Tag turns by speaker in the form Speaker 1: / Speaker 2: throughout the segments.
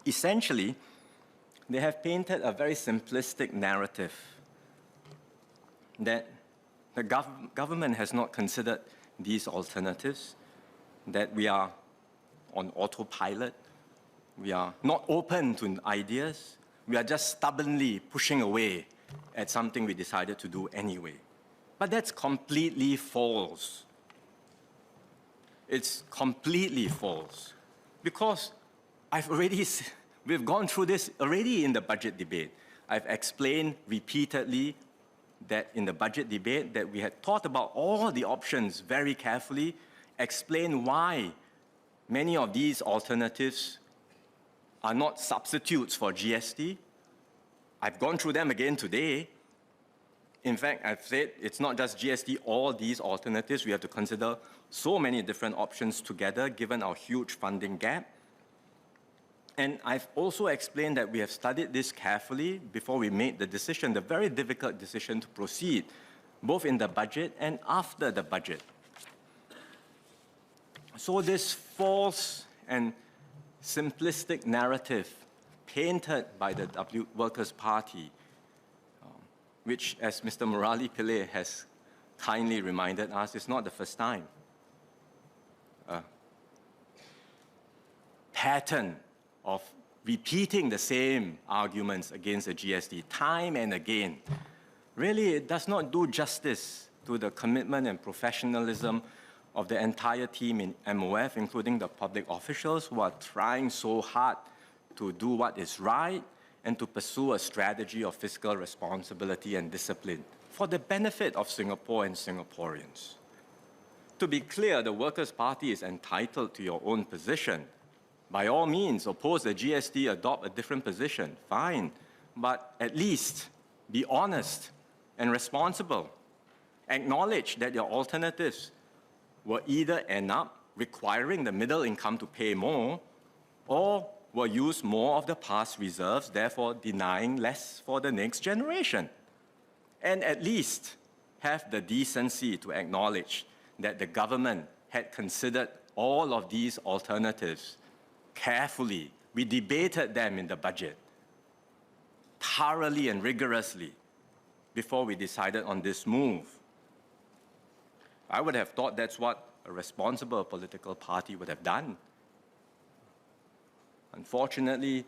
Speaker 1: Essentially, they have painted a very simplistic narrative that the government has not considered these alternatives, that we are on autopilot, we are not open to ideas, we are just stubbornly pushing away at something we decided to do anyway. But that's completely false. It's completely false. Because we've gone through this already in the budget debate. I've explained repeatedly that in the budget debate that we had thought about all the options very carefully, explained why many of these alternatives are not substitutes for GST. I've gone through them again today. In fact, I've said it's not just GST, all these alternatives. We have to consider so many different options together given our huge funding gap. And I've also explained that we have studied this carefully before we made the decision, the very difficult decision to proceed, both in the budget and after the budget. So this false and simplistic narrative painted by the Workers' Party, which, as Mr. Murali Pillai has kindly reminded us, is not the first time. A pattern of repeating the same arguments against the GST time and again. Really, it does not do justice to the commitment and professionalism of the entire team in MOF, including the public officials who are trying so hard to do what is right and to pursue a strategy of fiscal responsibility and discipline for the benefit of Singapore and Singaporeans. To be clear, the Workers' Party is entitled to your own position. By all means, oppose the GST, adopt a different position, fine. But at least be honest and responsible. Acknowledge that your alternatives will either end up requiring the middle income to pay more, or will use more of the past reserves, therefore denying less for the next generation. And at least have the decency to acknowledge that the government had considered all of these alternatives carefully. We debated them in the budget thoroughly and rigorously before we decided on this move. I would have thought that's what a responsible political party would have done. Unfortunately,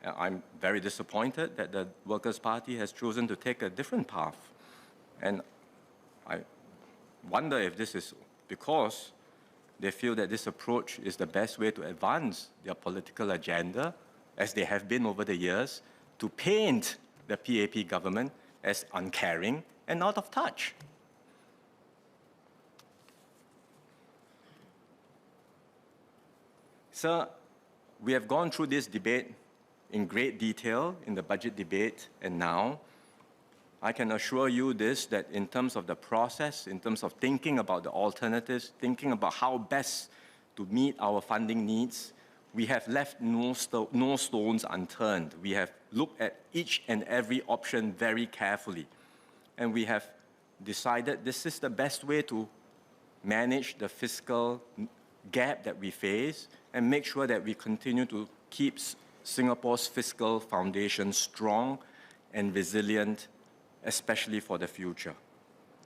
Speaker 1: I'm very disappointed that the Workers' Party has chosen to take a different path. And I wonder if this is because they feel that this approach is the best way to advance their political agenda, as they have been over the years, to paint the PAP government as uncaring and out of touch. Sir, we have gone through this debate in great detail in the budget debate, and now I can assure you this, that in terms of the process, in terms of thinking about the alternatives, thinking about how best to meet our funding needs, we have left no stones unturned. We have looked at each and every option very carefully, and we have decided this is the best way to manage the fiscal gap that we face and make sure that we continue to keep Singapore's fiscal foundation strong and resilient, especially for the future.